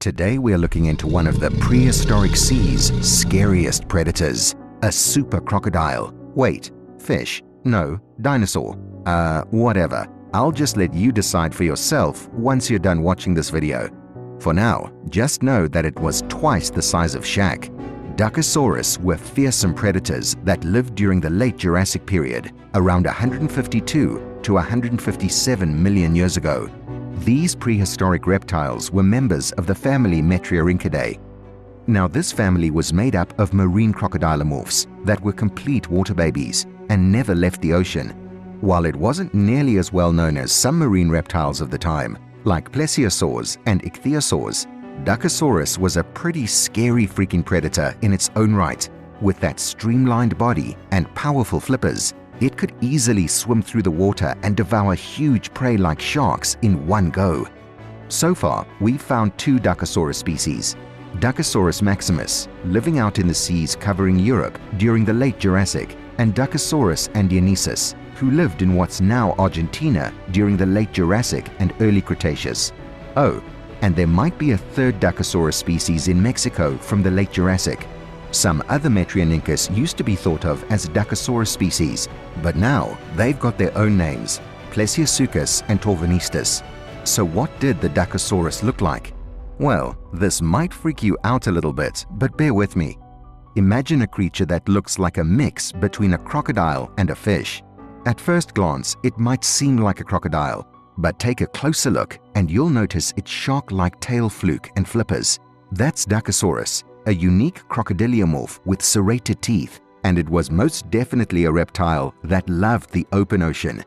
Today we are looking into one of the prehistoric sea's scariest predators, a super crocodile. Wait, fish? No, dinosaur. Whatever. I'll just let you decide for yourself once you're done watching this video. For now, just know that it was twice the size of Shaq. Dakosaurus were fearsome predators that lived during the Late Jurassic period, around 152 to 157 million years ago. These prehistoric reptiles were members of the family Metriorhynchidae. Now, this family was made up of marine crocodilomorphs that were complete water babies and never left the ocean. While it wasn't nearly as well known as some marine reptiles of the time, like plesiosaurs and ichthyosaurs, Dakosaurus was a pretty scary freaking predator in its own right. With that streamlined body and powerful flippers, it could easily swim through the water and devour huge prey like sharks in one go. So far, we've found two Dakosaurus species. Dakosaurus maximus, living out in the seas covering Europe during the Late Jurassic, and Dakosaurus andianensis, who lived in what's now Argentina during the Late Jurassic and early Cretaceous. Oh, and there might be a third Dakosaurus species in Mexico from the Late Jurassic. Some other Metriorhynchus used to be thought of as Dakosaurus species, but now they've got their own names, Plesiosuchus and Torvonistus. So what did the Dakosaurus look like? Well, this might freak you out a little bit, but bear with me. Imagine a creature that looks like a mix between a crocodile and a fish. At first glance, it might seem like a crocodile, but take a closer look and you'll notice its shark-like tail fluke and flippers. That's Dakosaurus, a unique crocodiliomorph with serrated teeth, and it was most definitely a reptile that loved the open ocean.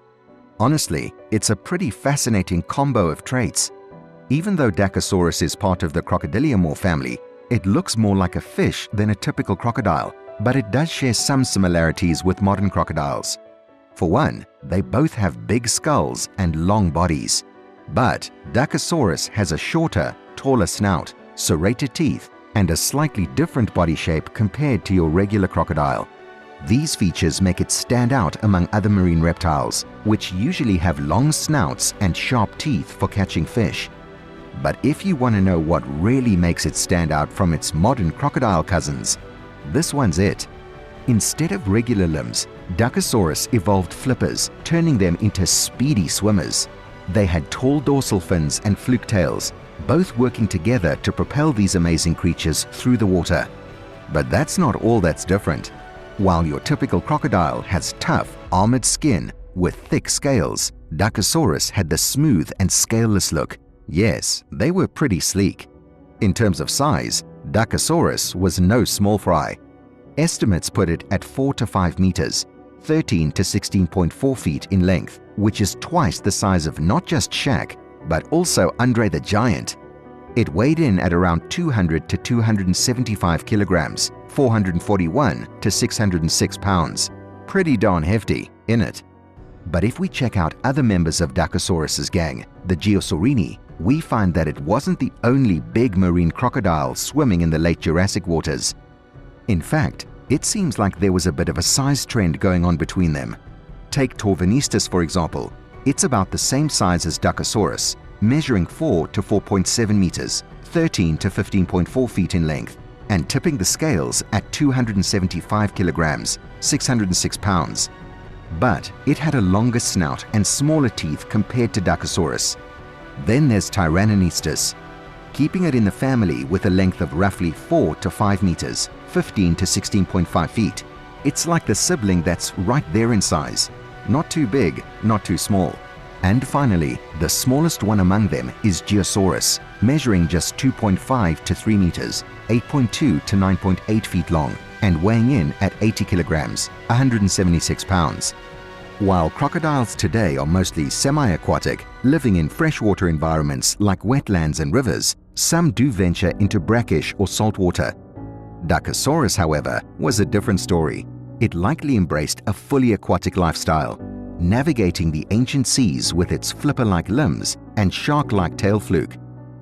Honestly, it's a pretty fascinating combo of traits. Even though Dakosaurus is part of the crocodiliomorph family, it looks more like a fish than a typical crocodile, but it does share some similarities with modern crocodiles. For one, they both have big skulls and long bodies. But Dakosaurus has a shorter, taller snout, serrated teeth, and a slightly different body shape compared to your regular crocodile. These features make it stand out among other marine reptiles, which usually have long snouts and sharp teeth for catching fish. But if you want to know what really makes it stand out from its modern crocodile cousins, this one's it. Instead of regular limbs, Dakosaurus evolved flippers, turning them into speedy swimmers. They had tall dorsal fins and fluke tails, both working together to propel these amazing creatures through the water. But that's not all that's different. While your typical crocodile has tough, armored skin with thick scales, Dakosaurus had the smooth and scaleless look. Yes, they were pretty sleek. In terms of size, Dakosaurus was no small fry. Estimates put it at 4 to 5 meters, 13 to 16.4 feet in length, which is twice the size of not just Shaq, but also Andre the Giant. It weighed in at around 200 to 275 kilograms, 441 to 606 pounds. Pretty darn hefty, innit? But if we check out other members of Dakosaurus's gang, the Geosaurini, we find that it wasn't the only big marine crocodile swimming in the late Jurassic waters. In fact, it seems like there was a bit of a size trend going on between them. Take Torvonistus, for example. It's about the same size as Dakosaurus, measuring 4 to 4.7 meters, 13 to 15.4 feet in length, and tipping the scales at 275 kilograms, 606 pounds. But it had a longer snout and smaller teeth compared to Dakosaurus. Then there's Tyrannonistus, keeping it in the family with a length of roughly 4 to 5 meters, 15 to 16.5 feet. It's like the sibling that's right there in size. Not too big, not too small. And finally, the smallest one among them is Geosaurus, measuring just 2.5 to 3 meters, 8.2 to 9.8 feet long, and weighing in at 80 kilograms, 176 pounds. While crocodiles today are mostly semi-aquatic, living in freshwater environments like wetlands and rivers, some do venture into brackish or saltwater. Dakosaurus, however, was a different story. It likely embraced a fully aquatic lifestyle, navigating the ancient seas with its flipper-like limbs and shark-like tail fluke.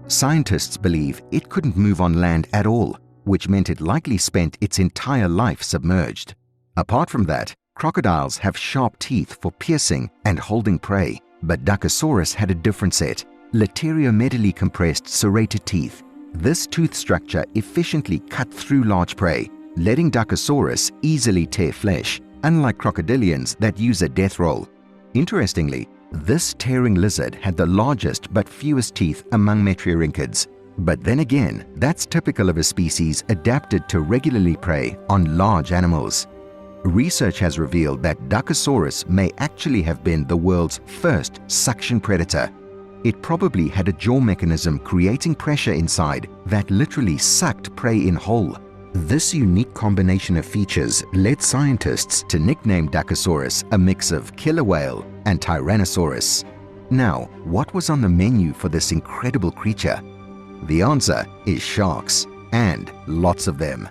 Scientists believe it couldn't move on land at all, which meant it likely spent its entire life submerged. Apart from that, crocodiles have sharp teeth for piercing and holding prey, but Dakosaurus had a different set, lateriomedually compressed serrated teeth. This tooth structure efficiently cut through large prey, letting Dakosaurus easily tear flesh, unlike crocodilians that use a death roll. Interestingly, this tearing lizard had the largest but fewest teeth among metriorhynchids. But then again, that's typical of a species adapted to regularly prey on large animals. Research has revealed that Dakosaurus may actually have been the world's first suction predator. It probably had a jaw mechanism creating pressure inside that literally sucked prey in whole. This unique combination of features led scientists to nickname Dakosaurus a mix of killer whale and Tyrannosaurus. Now, what was on the menu for this incredible creature? The answer is sharks, and lots of them.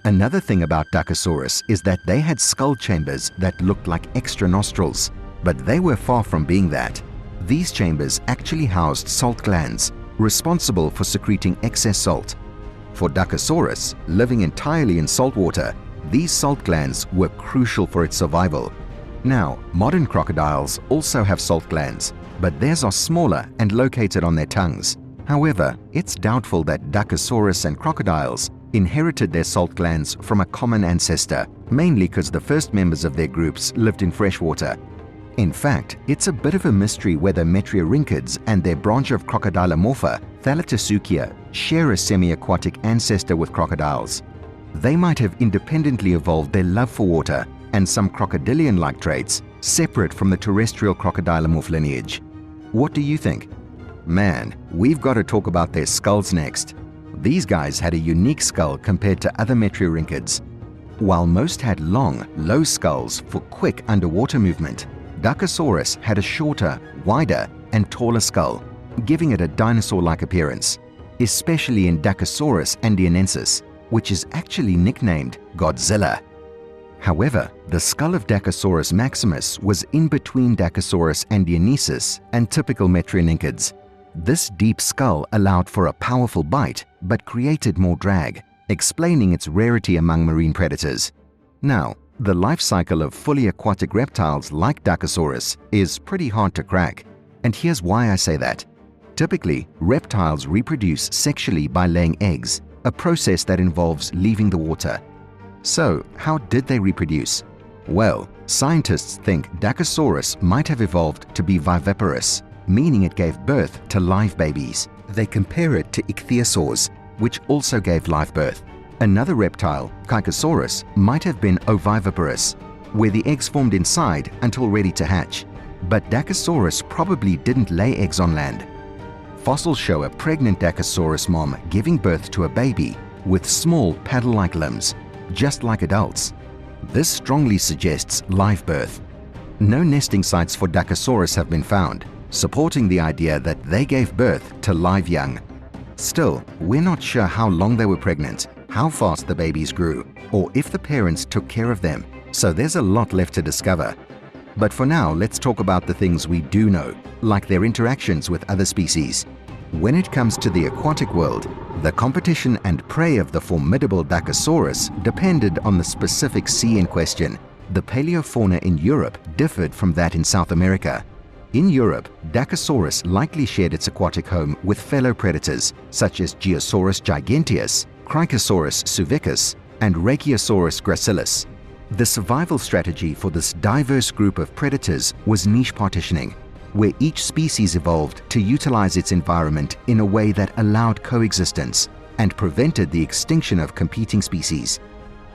Another thing about Dakosaurus is that they had skull chambers that looked like extra nostrils, but they were far from being that. These chambers actually housed salt glands, responsible for secreting excess salt. For Dakosaurus, living entirely in salt water, these salt glands were crucial for its survival. Now, modern crocodiles also have salt glands, but theirs are smaller and located on their tongues. However, it's doubtful that Dakosaurus and crocodiles inherited their salt glands from a common ancestor, mainly because the first members of their groups lived in freshwater. In fact, it's a bit of a mystery whether metriorhynchids and their branch of Crocodilomorpha, Thalattosuchia, share a semi-aquatic ancestor with crocodiles. They might have independently evolved their love for water and some crocodilian-like traits separate from the terrestrial crocodilomorph lineage. What do you think? Man, we've got to talk about their skulls next. These guys had a unique skull compared to other metriorhynchids. While most had long, low skulls for quick underwater movement, Dakosaurus had a shorter, wider, and taller skull, giving it a dinosaur-like appearance, especially in Dakosaurus andianensis, which is actually nicknamed Godzilla. However, the skull of Dakosaurus maximus was in between Dakosaurus andianensis and typical metriorhynchids. This deep skull allowed for a powerful bite but created more drag, explaining its rarity among marine predators. Now, the life cycle of fully aquatic reptiles like Dakosaurus is pretty hard to crack, and here's why I say that. Typically, reptiles reproduce sexually by laying eggs, a process that involves leaving the water. So, how did they reproduce? Well, scientists think Dakosaurus might have evolved to be viviparous, meaning it gave birth to live babies. They compare it to ichthyosaurs, which also gave live birth. Another reptile, Dakosaurus, might have been oviviparous, where the eggs formed inside until ready to hatch. But Dakosaurus probably didn't lay eggs on land. Fossils show a pregnant Dakosaurus mom giving birth to a baby with small paddle-like limbs, just like adults. This strongly suggests live birth. No nesting sites for Dakosaurus have been found, supporting the idea that they gave birth to live young. Still, we're not sure how long they were pregnant, how fast the babies grew, or if the parents took care of them, so there's a lot left to discover. But for now, let's talk about the things we do know, like their interactions with other species. When it comes to the aquatic world, the competition and prey of the formidable Dakosaurus depended on the specific sea in question. The paleofauna in Europe differed from that in South America. In Europe, Dakosaurus likely shared its aquatic home with fellow predators such as Geosaurus giganteus, Crocodile suvicus, and Brachiosaurus gracilis. The survival strategy for this diverse group of predators was niche partitioning, where each species evolved to utilize its environment in a way that allowed coexistence and prevented the extinction of competing species.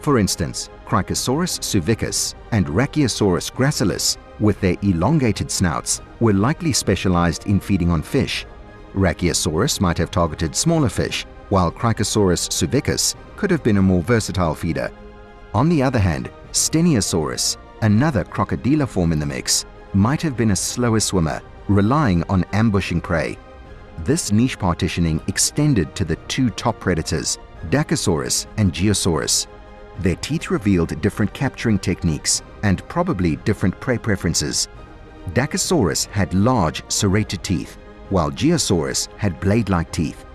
For instance, Crocodile suvicus and Brachiosaurus gracilis, with their elongated snouts, were likely specialized in feeding on fish. Brachiosaurus might have targeted smaller fish, while Crocodile suvicus could have been a more versatile feeder. On the other hand, Steniosaurus, another crocodiliform in the mix, might have been a slower swimmer, relying on ambushing prey. This niche partitioning extended to the two top predators, Dakosaurus and Geosaurus. Their teeth revealed different capturing techniques and probably different prey preferences. Dakosaurus had large, serrated teeth, while Geosaurus had blade-like teeth.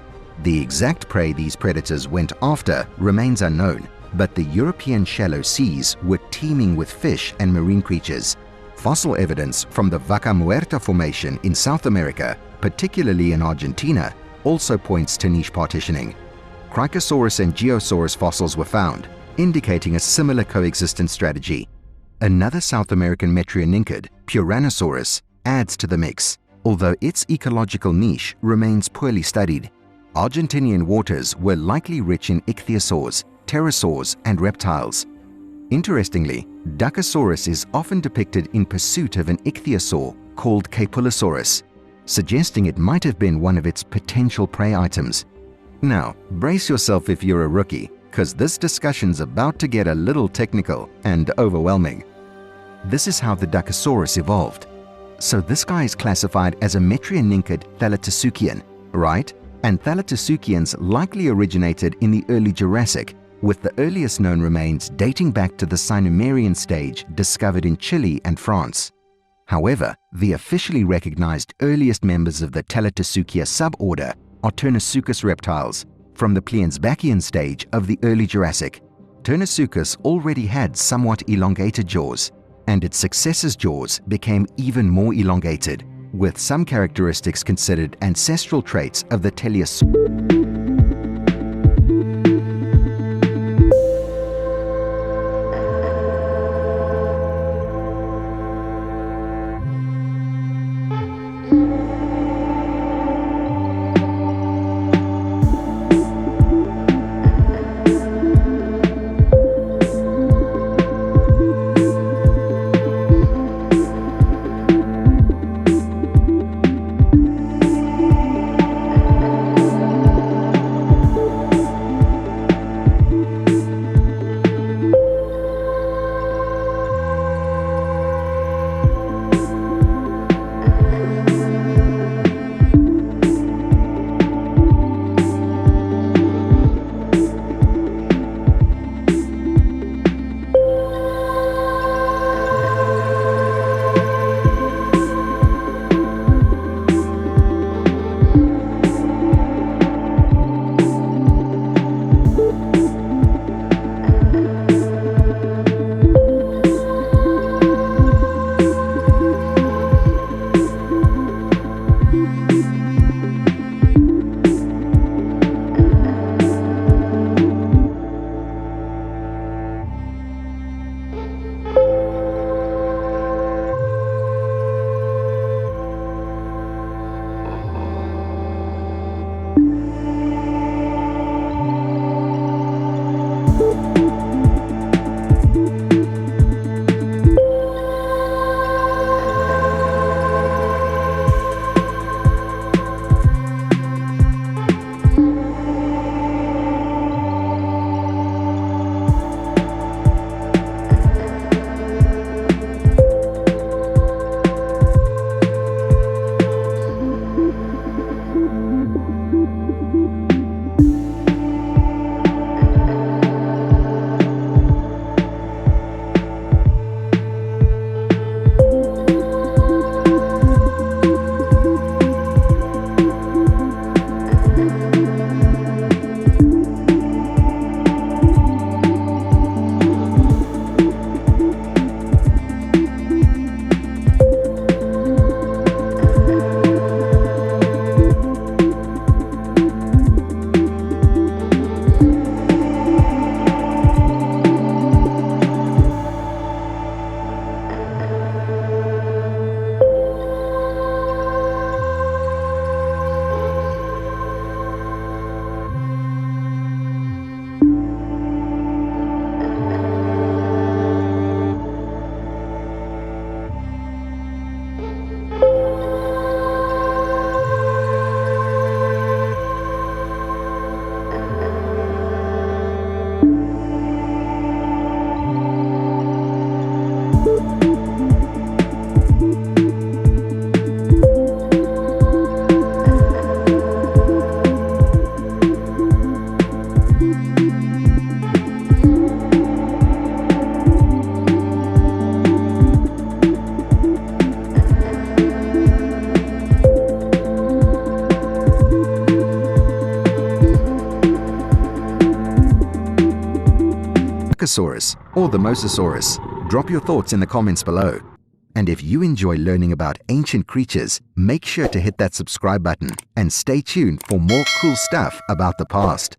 The exact prey these predators went after remains unknown, but the European shallow seas were teeming with fish and marine creatures. Fossil evidence from the Vaca Muerta Formation in South America, particularly in Argentina, also points to niche partitioning. Cricosaurus and Geosaurus fossils were found, indicating a similar coexistence strategy. Another South American metrionincid, Puranosaurus, adds to the mix, although its ecological niche remains poorly studied. Argentinian waters were likely rich in ichthyosaurs, pterosaurs, and reptiles. Interestingly, Dakosaurus is often depicted in pursuit of an ichthyosaur called Capullosaurus, suggesting it might have been one of its potential prey items. Now, brace yourself if you're a rookie, because this discussion's about to get a little technical and overwhelming. This is how the Dakosaurus evolved. So this guy is classified as a metrionincid Thalattosuchian, right? And Thalattosuchians likely originated in the early Jurassic, with the earliest known remains dating back to the Sinomerian stage discovered in Chile and France. However, the officially recognized earliest members of the Thalattosuchia suborder are Turnasuchus reptiles, from the Pliensbachian stage of the early Jurassic. Turnasuchus already had somewhat elongated jaws, and its successor's jaws became even more elongated, with some characteristics considered ancestral traits of the Teleosaurus. Dakosaurus or the Mosasaurus? Drop your thoughts in the comments below. And if you enjoy learning about ancient creatures, make sure to hit that subscribe button and stay tuned for more cool stuff about the past.